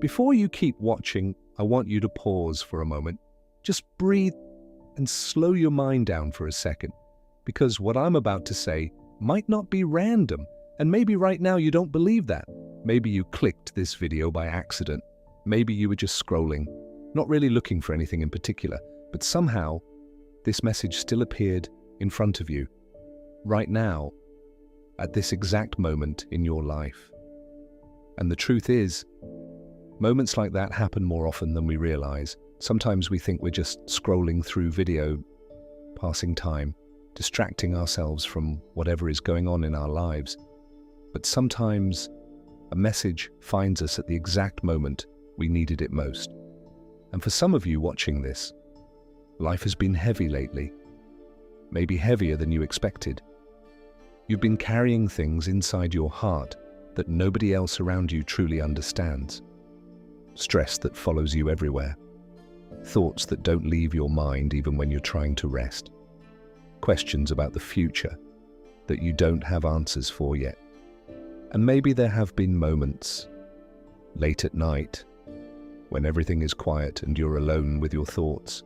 Before you keep watching, I want you to pause for a moment. Just breathe and slow your mind down for a second, because what I'm about to say might not be random, and maybe right now you don't believe that. Maybe you clicked this video by accident. Maybe you were just scrolling, not really looking for anything in particular, but somehow this message still appeared in front of you, right now, at this exact moment in your life. And the truth is, moments like that happen more often than we realize. Sometimes we think we're just scrolling through video, passing time, distracting ourselves from whatever is going on in our lives. But sometimes a message finds us at the exact moment we needed it most. And for some of you watching this, life has been heavy lately, maybe heavier than you expected. You've been carrying things inside your heart that nobody else around you truly understands. Stress that follows you everywhere. Thoughts that don't leave your mind even when you're trying to rest. Questions about the future that you don't have answers for yet. And maybe there have been moments, late at night, when everything is quiet and you're alone with your thoughts,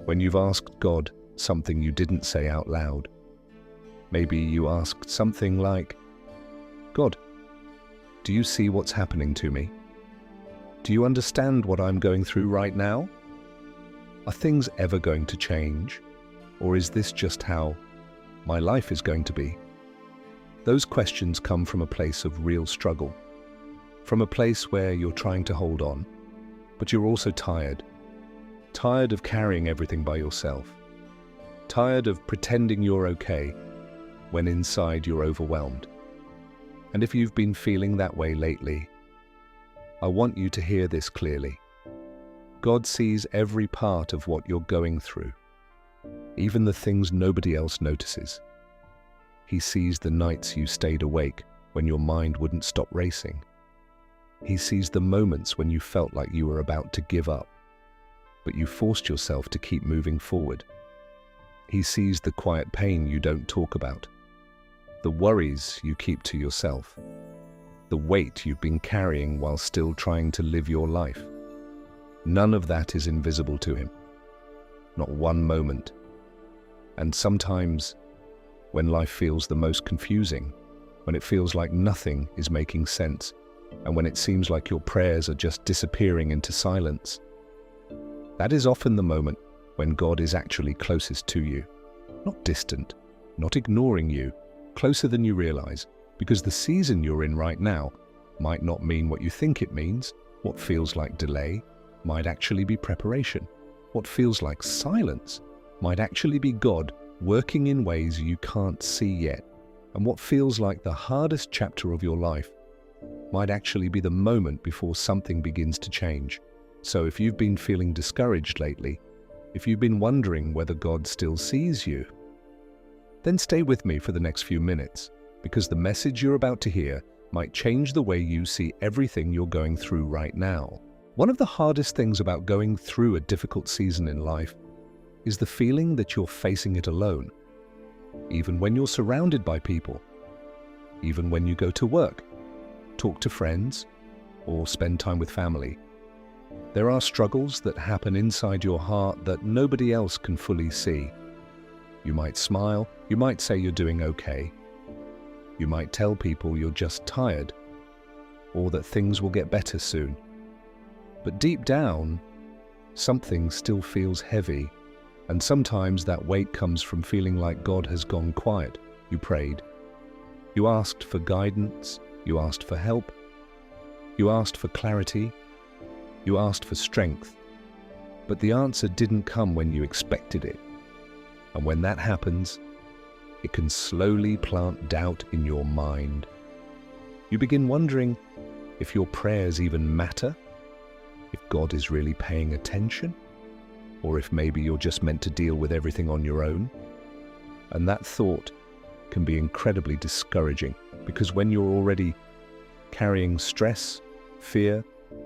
when you've asked God something you didn't say out loud. Maybe you asked something like, God, do you see what's happening to me? Do you understand what I'm going through right now? Are things ever going to change? Or is this just how my life is going to be? Those questions come from a place of real struggle, from a place where you're trying to hold on, but you're also tired of carrying everything by yourself, tired of pretending you're okay when inside you're overwhelmed. And if you've been feeling that way lately, I want you to hear this clearly. God sees every part of what you're going through, even the things nobody else notices. He sees the nights you stayed awake when your mind wouldn't stop racing. He sees the moments when you felt like you were about to give up, but you forced yourself to keep moving forward. He sees the quiet pain you don't talk about, the worries you keep to yourself, the weight you've been carrying while still trying to live your life. None of that is invisible to him, not one moment. And sometimes, when life feels the most confusing, when it feels like nothing is making sense, and when it seems like your prayers are just disappearing into silence, that is often the moment when God is actually closest to you. Not distant, not ignoring you, closer than you realize, because the season you're in right now might not mean what you think it means. What feels like delay might actually be preparation. What feels like silence might actually be God working in ways you can't see yet. And what feels like the hardest chapter of your life might actually be the moment before something begins to change. So if you've been feeling discouraged lately, if you've been wondering whether God still sees you, then stay with me for the next few minutes, because the message you're about to hear might change the way you see everything you're going through right now. One of the hardest things about going through a difficult season in life is the feeling that you're facing it alone, even when you're surrounded by people, even when you go to work, talk to friends, or spend time with family. There are struggles that happen inside your heart that nobody else can fully see. You might smile, you might say you're doing okay, you might tell people you're just tired, or that things will get better soon. But deep down, something still feels heavy, and sometimes that weight comes from feeling like God has gone quiet. You prayed, you asked for guidance, you asked for help, you asked for clarity, you asked for strength, but the answer didn't come when you expected it. And when that happens, it can slowly plant doubt in your mind. You begin wondering if your prayers even matter, if God is really paying attention, or if maybe you're just meant to deal with everything on your own. And that thought can be incredibly discouraging, because when you're already carrying stress, fear,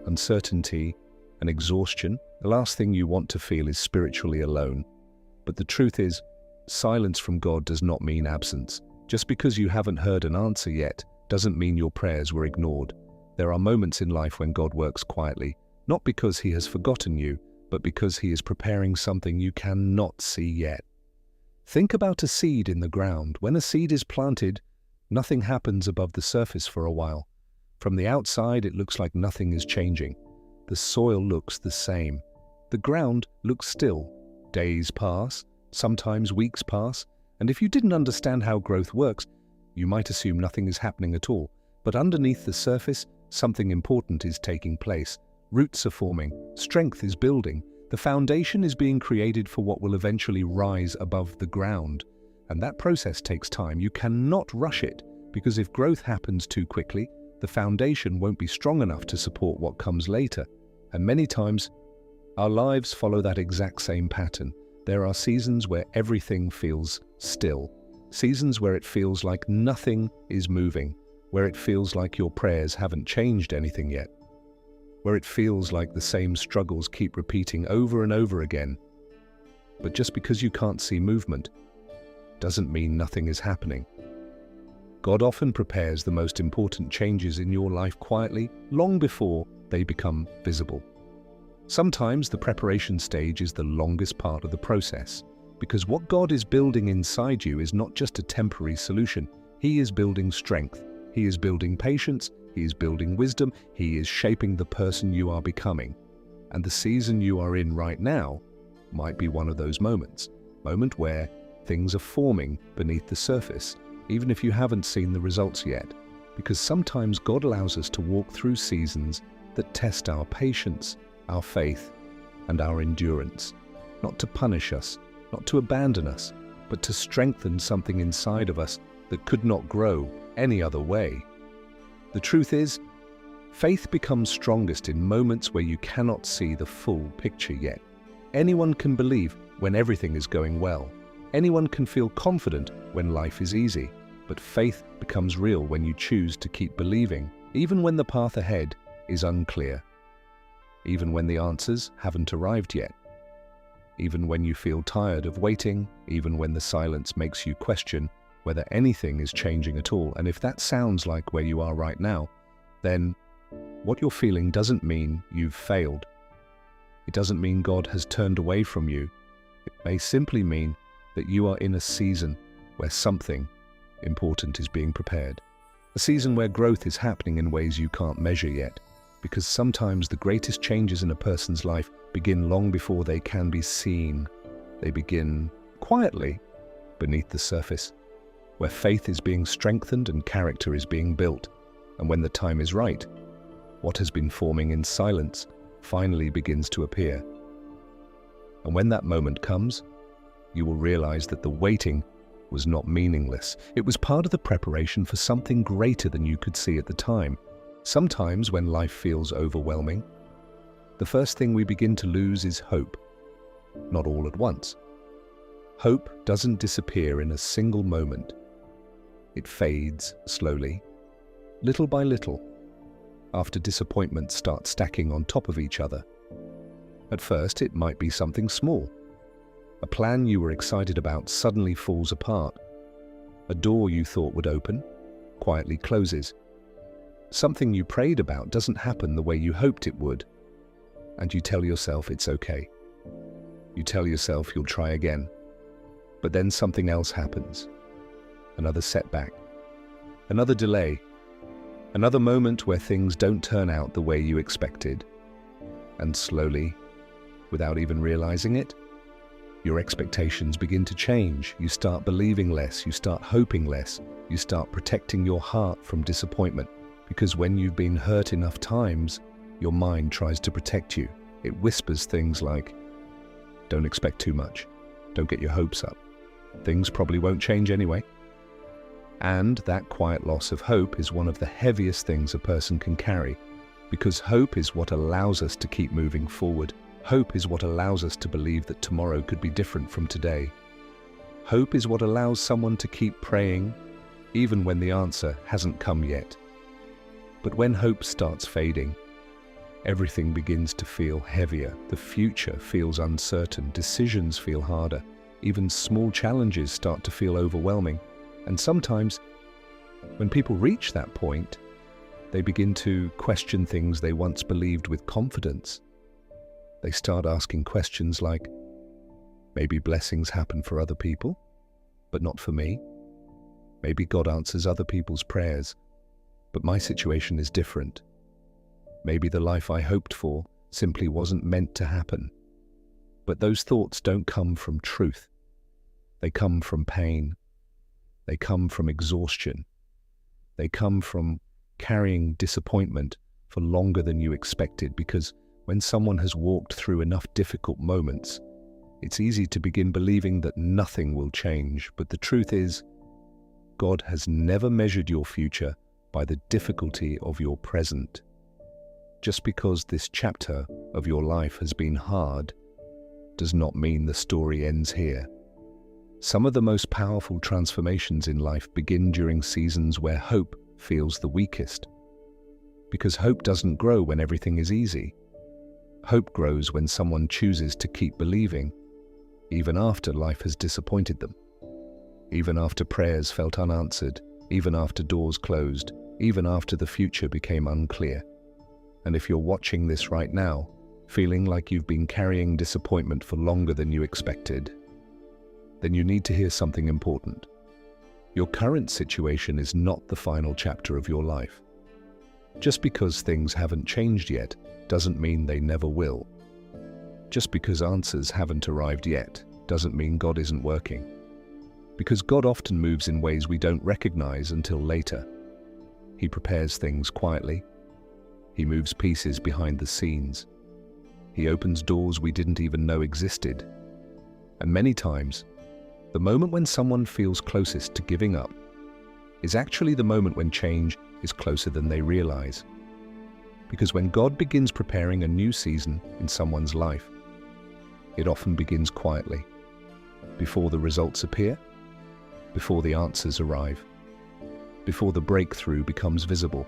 uncertainty, and exhaustion, the last thing you want to feel is spiritually alone. But the truth is, silence from God does not mean absence. Just because you haven't heard an answer yet doesn't mean your prayers were ignored. There are moments in life when God works quietly, not because He has forgotten you, but because He is preparing something you cannot see yet. Think about a seed in the ground. When a seed is planted, nothing happens above the surface for a while. From the outside, it looks like nothing is changing. The soil looks the same. The ground looks still. Days pass, sometimes weeks pass, and if you didn't understand how growth works, you might assume nothing is happening at all. But underneath the surface, something important is taking place. Roots are forming, strength is building, the foundation is being created for what will eventually rise above the ground. And that process takes time. You cannot rush it, because if growth happens too quickly, the foundation won't be strong enough to support what comes later. And many times, our lives follow that exact same pattern. There are seasons where everything feels still, seasons where it feels like nothing is moving, where it feels like your prayers haven't changed anything yet, where it feels like the same struggles keep repeating over and over again. But just because you can't see movement doesn't mean nothing is happening. God often prepares the most important changes in your life quietly, long before they become visible. Sometimes the preparation stage is the longest part of the process, because what God is building inside you is not just a temporary solution. He is building strength, He is building patience, He is building wisdom, He is shaping the person you are becoming. And the season you are in right now might be one of those moments, moment where things are forming beneath the surface, even if you haven't seen the results yet, because sometimes God allows us to walk through seasons that test our patience, our faith, and our endurance, not to punish us, not to abandon us, but to strengthen something inside of us that could not grow any other way. The truth is, faith becomes strongest in moments where you cannot see the full picture yet. Anyone can believe when everything is going well. Anyone can feel confident when life is easy, but faith becomes real when you choose to keep believing, even when the path ahead is unclear, even when the answers haven't arrived yet, even when you feel tired of waiting, even when the silence makes you question whether anything is changing at all. And if that sounds like where you are right now, then what you're feeling doesn't mean you've failed. It doesn't mean God has turned away from you. It may simply mean that you are in a season where something important is being prepared. A season where growth is happening in ways you can't measure yet, because sometimes the greatest changes in a person's life begin long before they can be seen. They begin quietly beneath the surface, where faith is being strengthened and character is being built. And when the time is right, what has been forming in silence finally begins to appear. And when that moment comes, you will realize that the waiting was not meaningless. It was part of the preparation for something greater than you could see at the time. Sometimes when life feels overwhelming, the first thing we begin to lose is hope. Not all at once. Hope doesn't disappear in a single moment. It fades slowly, little by little, after disappointments start stacking on top of each other. At first, it might be something small. A plan you were excited about suddenly falls apart. A door you thought would open quietly closes. Something you prayed about doesn't happen the way you hoped it would. And you tell yourself it's okay. You tell yourself you'll try again. But then something else happens. Another setback. Another delay. Another moment where things don't turn out the way you expected. And slowly, without even realizing it, your expectations begin to change. You start believing less, you start hoping less, you start protecting your heart from disappointment. Because when you've been hurt enough times, your mind tries to protect you. It whispers things like, don't expect too much, don't get your hopes up, things probably won't change anyway. And that quiet loss of hope is one of the heaviest things a person can carry, because hope is what allows us to keep moving forward. Hope is what allows us to believe that tomorrow could be different from today. Hope is what allows someone to keep praying, even when the answer hasn't come yet. But when hope starts fading, everything begins to feel heavier. The future feels uncertain, decisions feel harder, even small challenges start to feel overwhelming. And sometimes, when people reach that point, They begin to question things they once believed with confidence. They start asking questions like, maybe blessings happen for other people, but not for me. Maybe God answers other people's prayers, but my situation is different. Maybe the life I hoped for simply wasn't meant to happen. But those thoughts don't come from truth. They come from pain. They come from exhaustion. They come from carrying disappointment for longer than you expected, because when someone has walked through enough difficult moments, it's easy to begin believing that nothing will change. But the truth is, God has never measured your future by the difficulty of your present. Just because this chapter of your life has been hard does not mean the story ends here. Some of the most powerful transformations in life begin during seasons where hope feels the weakest. Because hope doesn't grow when everything is easy. Hope grows when someone chooses to keep believing, even after life has disappointed them. Even after prayers felt unanswered, even after doors closed, even after the future became unclear. And if you're watching this right now, feeling like you've been carrying disappointment for longer than you expected, then you need to hear something important. Your current situation is not the final chapter of your life. Just because things haven't changed yet doesn't mean they never will. Just because answers haven't arrived yet doesn't mean God isn't working. Because God often moves in ways we don't recognize until later. He prepares things quietly. He moves pieces behind the scenes. He opens doors we didn't even know existed. And many times, the moment when someone feels closest to giving up is actually the moment when change is closer than they realize. Because when God begins preparing a new season in someone's life, it often begins quietly, before the results appear, before the answers arrive, before the breakthrough becomes visible.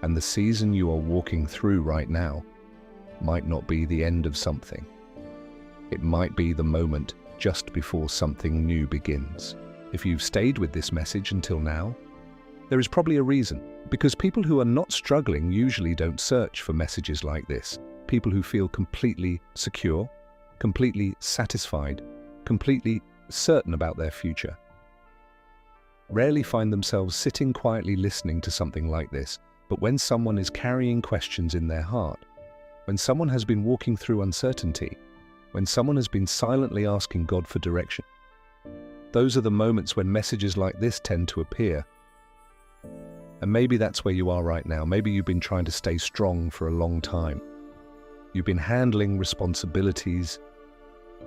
And the season you are walking through right now might not be the end of something. It might be the moment just before something new begins. If you've stayed with this message until now, there is probably a reason. Because people who are not struggling usually don't search for messages like this. People who feel completely secure, completely satisfied, completely certain about their future, rarely find themselves sitting quietly listening to something like this. But when someone is carrying questions in their heart, when someone has been walking through uncertainty, when someone has been silently asking God for direction, those are the moments when messages like this tend to appear. And maybe that's where you are right now. Maybe you've been trying to stay strong for a long time. You've been handling responsibilities.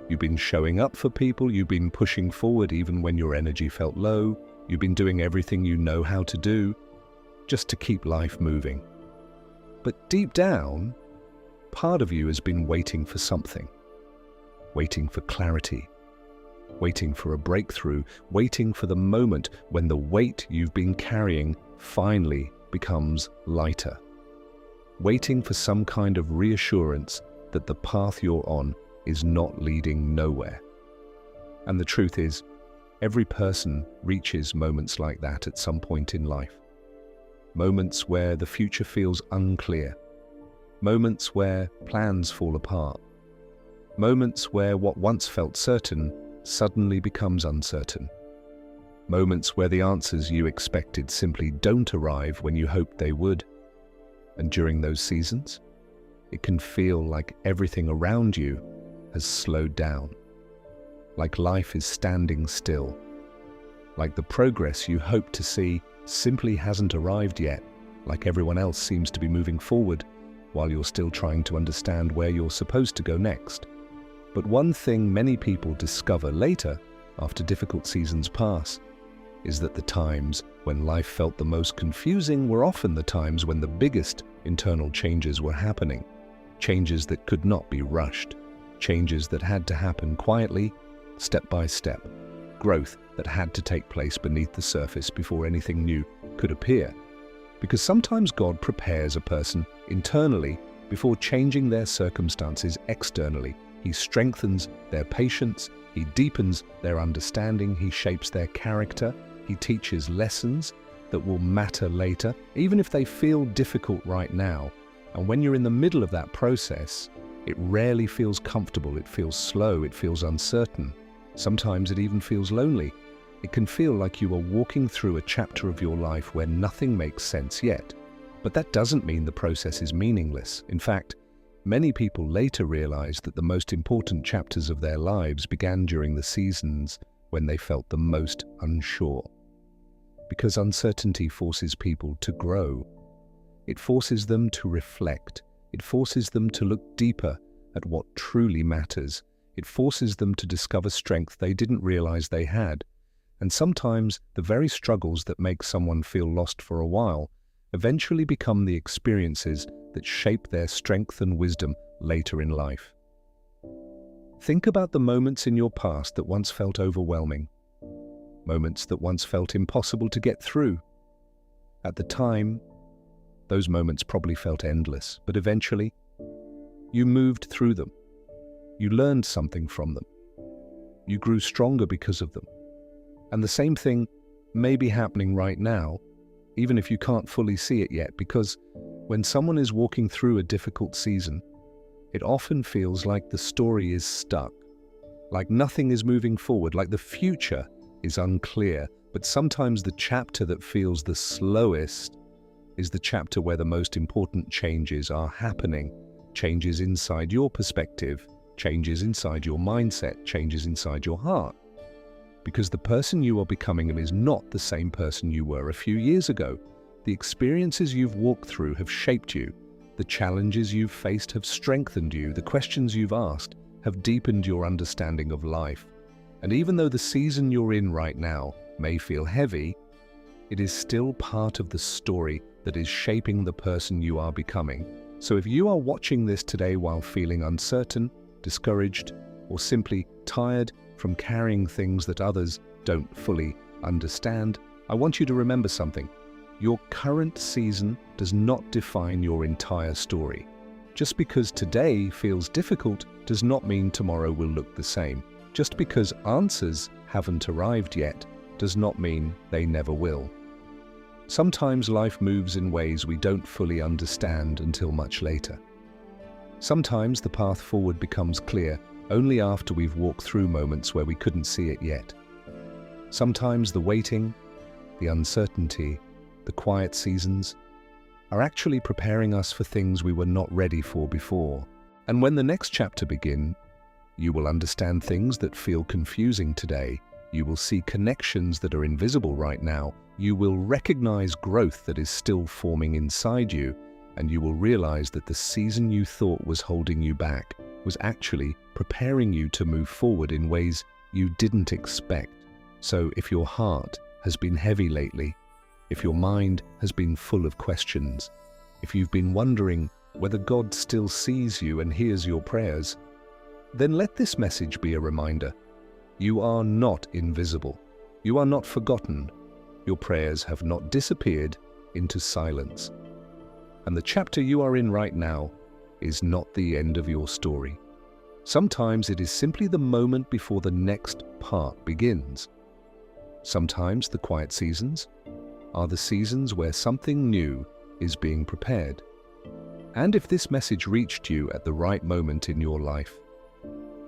You've been showing up for people. You've been pushing forward even when your energy felt low. You've been doing everything you know how to do just to keep life moving. But deep down, part of you has been waiting for something. Waiting for clarity. Waiting for a breakthrough. Waiting for the moment when the weight you've been carrying finally becomes lighter. Waiting for some kind of reassurance that the path you're on is not leading nowhere. And the truth is, every person reaches moments like that at some point in life. Moments where the future feels unclear. Moments where plans fall apart. Moments where what once felt certain suddenly becomes uncertain. Moments where the answers you expected simply don't arrive when you hoped they would. And during those seasons, it can feel like everything around you has slowed down. Like life is standing still. Like the progress you hoped to see simply hasn't arrived yet. Like everyone else seems to be moving forward while you're still trying to understand where you're supposed to go next. But one thing many people discover later, after difficult seasons pass, is that the times when life felt the most confusing were often the times when the biggest internal changes were happening. Changes that could not be rushed. Changes that had to happen quietly, step by step. Growth that had to take place beneath the surface before anything new could appear. Because sometimes God prepares a person internally before changing their circumstances externally. He strengthens their patience, He deepens their understanding, He shapes their character, He teaches lessons that will matter later, even if they feel difficult right now. And when you're in the middle of that process, it rarely feels comfortable, it feels slow, it feels uncertain. Sometimes it even feels lonely. It can feel like you are walking through a chapter of your life where nothing makes sense yet. But that doesn't mean the process is meaningless. In fact, many people later realize that the most important chapters of their lives began during the seasons when they felt the most unsure. Because uncertainty forces people to grow. It forces them to reflect. It forces them to look deeper at what truly matters. It forces them to discover strength they didn't realize they had. And sometimes the very struggles that make someone feel lost for a while eventually become the experiences that shape their strength and wisdom later in life. Think about the moments in your past that once felt overwhelming, moments that once felt impossible to get through. At the time, those moments probably felt endless, but eventually, you moved through them. You learned something from them. You grew stronger because of them. And the same thing may be happening right now, even if you can't fully see it yet, because when someone is walking through a difficult season, it often feels like the story is stuck, like nothing is moving forward, like the future is unclear. But sometimes the chapter that feels the slowest is the chapter where the most important changes are happening. Changes inside your perspective, changes inside your mindset, changes inside your heart. Because the person you are becoming is not the same person you were a few years ago. The experiences you've walked through have shaped you. The challenges you've faced have strengthened you. The questions you've asked have deepened your understanding of life. And even though the season you're in right now may feel heavy, it is still part of the story that is shaping the person you are becoming. So if you are watching this today while feeling uncertain, discouraged, or simply tired from carrying things that others don't fully understand, I want you to remember something. Your current season does not define your entire story. Just because today feels difficult does not mean tomorrow will look the same. Just because answers haven't arrived yet does not mean they never will. Sometimes life moves in ways we don't fully understand until much later. Sometimes the path forward becomes clear only after we've walked through moments where we couldn't see it yet. Sometimes the waiting, the uncertainty, the quiet seasons are actually preparing us for things we were not ready for before. And when the next chapter begins, you will understand things that feel confusing today. You will see connections that are invisible right now. You will recognize growth that is still forming inside you, and you will realize that the season you thought was holding you back was actually preparing you to move forward in ways you didn't expect. So if your heart has been heavy lately, if your mind has been full of questions, if you've been wondering whether God still sees you and hears your prayers, then let this message be a reminder. You are not invisible. You are not forgotten. Your prayers have not disappeared into silence. And the chapter you are in right now is not the end of your story. Sometimes it is simply the moment before the next part begins. Sometimes the quiet seasons are the seasons where something new is being prepared. And if this message reached you at the right moment in your life,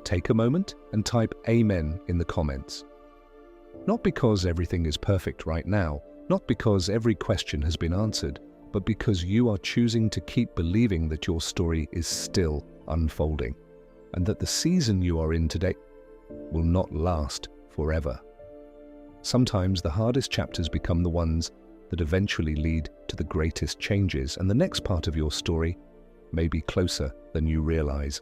take a moment and type Amen in the comments. Not because everything is perfect right now, not because every question has been answered, but because you are choosing to keep believing that your story is still unfolding, and that the season you are in today will not last forever. Sometimes the hardest chapters become the ones that eventually lead to the greatest changes, and the next part of your story may be closer than you realize.